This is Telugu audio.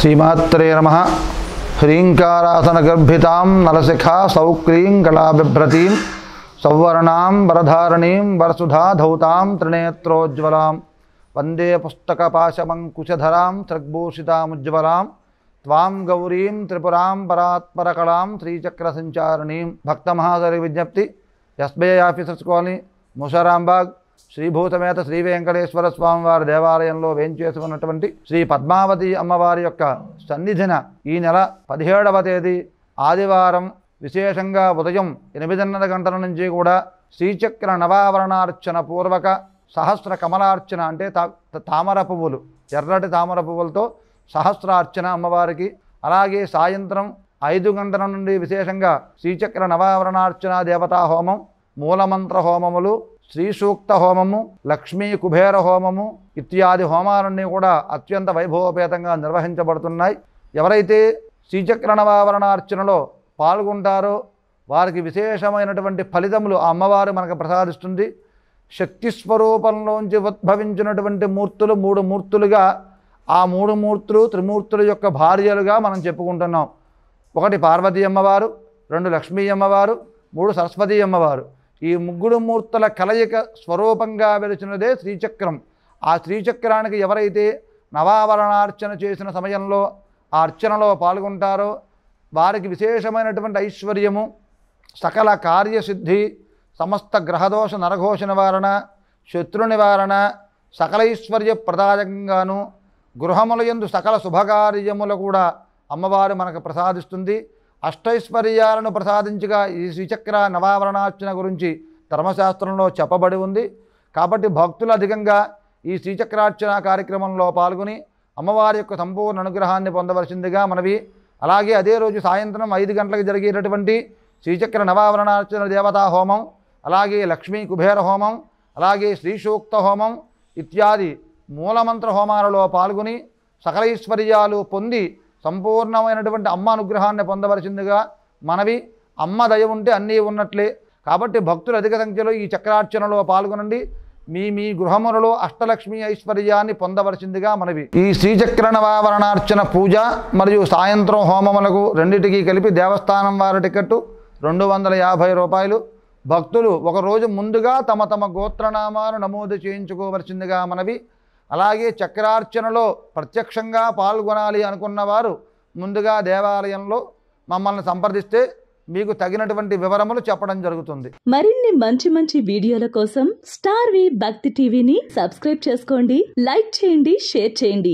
श्रीमात्रे नमः। ह्रींकारासनगर्भितां नलशिखा सौक्रीं कलाबिभ्रतीं सौवर्णां वरधारणीं वरसुधा धौतां त्रिनेत्रोज्ज्वलां वंदे पुस्तकपाशमंकुशधरां सृग्भूषितामुज्ज्वलां त्वां गौरीं त्रिपुरां परात्परकलां श्रीचक्रसञ्चारिणीं। भक्तमहाशय विज्ञप्ति एसबीఐ आफीसर्स कॉलनी मुसारांबाग శ్రీభూతమేత శ్రీ వెంకటేశ్వర స్వామివారి దేవాలయంలో వేంచేసి ఉన్నటువంటి శ్రీ పద్మావతి అమ్మవారి యొక్క సన్నిధిన ఈ నెల 17వ తేదీ ఆదివారం విశేషంగా ఉదయం 8:30 గంటల నుంచి కూడా శ్రీచక్ర నవావరణార్చన పూర్వక సహస్ర కమలార్చన అంటే తామర పువ్వులు, ఎర్రటి తామర పువ్వులతో సహస్రార్చన అమ్మవారికి, అలాగే సాయంత్రం 5 గంటల నుండి విశేషంగా శ్రీచక్ర నవావరణార్చన దేవతా హోమం, మూలమంత్ర హోమములు, శ్రీ సూక్త హోమము, లక్ష్మీ కుబేర హోమము ఇత్యాది హోమాలన్నీ కూడా అత్యంత వైభవోపేతంగా నిర్వహించబడుతున్నాయి. ఎవరైతే శ్రీచక్ర నవావరణార్చనలో పాల్గొంటారో వారికి విశేషమైనటువంటి ఫలితములు ఆ అమ్మవారు మనకు ప్రసాదిస్తుంది. శక్తి స్వరూపంలోంచి ఉద్భవించినటువంటి మూర్తులు 3 మూర్తులుగా, ఆ 3 మూర్తులు త్రిమూర్తుల యొక్క భార్యలుగా మనం చెప్పుకుంటున్నాం. 1 పార్వతీ అమ్మవారు, 2 లక్ష్మీ అమ్మవారు, 3 సరస్వతీ అమ్మవారు. ఈ 3 మూర్తుల కలయిక స్వరూపంగా వెలిచినదే శ్రీచక్రం. ఆ శ్రీచక్రానికి ఎవరైతే నవావరణార్చన చేసిన సమయంలో ఆ అర్చనలో పాల్గొంటారో వారికి విశేషమైనటువంటి ఐశ్వర్యము, సకల కార్యసిద్ధి, సమస్త గ్రహదోష నరఘోష నివారణ, శత్రు నివారణ, సకలైశ్వర్య ప్రదాయకంగాను గృహములయందు సకల శుభకార్యములు కూడా అమ్మవారు మనకు ప్రసాదిస్తుంది. అష్టైశ్వర్యాలను ప్రసాదించగా ఈ శ్రీచక్ర నవావరణార్చన గురించి ధర్మశాస్త్రంలో చెప్పబడి ఉంది. కాబట్టి భక్తులు అధికంగా ఈ శ్రీచక్రార్చన కార్యక్రమంలో పాల్గొని అమ్మవారి యొక్క సంపూర్ణ అనుగ్రహాన్ని పొందవలసిందిగా మనవి. అలాగే అదే రోజు సాయంత్రం 5 గంటలకు జరిగేటటువంటి శ్రీచక్ర నవావరణార్చన దేవతా హోమం, అలాగే లక్ష్మీ కుబేర హోమం, అలాగే శ్రీ సూక్త హోమం ఇత్యాది మూలమంత్ర హోమాలలో పాల్గొని సకలైశ్వర్యాలు పొంది సంపూర్ణమైనటువంటి అమ్మ అనుగ్రహాన్ని పొందవలసిందిగా మనవి. అమ్మ దయ ఉంటే అన్నీ ఉన్నట్లే. కాబట్టి భక్తులు అధిక సంఖ్యలో ఈ చక్రార్చనలో పాల్గొనండి. మీ గృహములలో అష్టలక్ష్మి ఐశ్వర్యాన్ని పొందవలసిందిగా మనవి. ఈ శ్రీచక్ర నవావరణార్చన పూజ మరియు సాయంత్రం హోమములకు రెండింటికి కలిపి దేవస్థానం వారి టికెట్టు 250 రూపాయలు. భక్తులు ఒకరోజు ముందుగా తమ గోత్రనామాలు నమోదు చేయించుకోవలసిందిగా మనవి. అలాగే చక్రార్చనలో ప్రత్యక్షంగా పాల్గొనాలి అనుకున్నవారు ముందుగా దేవాలయంలో మమ్మల్ని సంప్రదిస్తే మీకు తగినటువంటి వివరములు చెప్పడం జరుగుతుంది. మరిన్ని మంచి వీడియోల కోసం స్టార్ వి భక్తి టీవీని సబ్స్క్రైబ్ చేసుకోండి, లైక్ చేయండి, షేర్ చేయండి.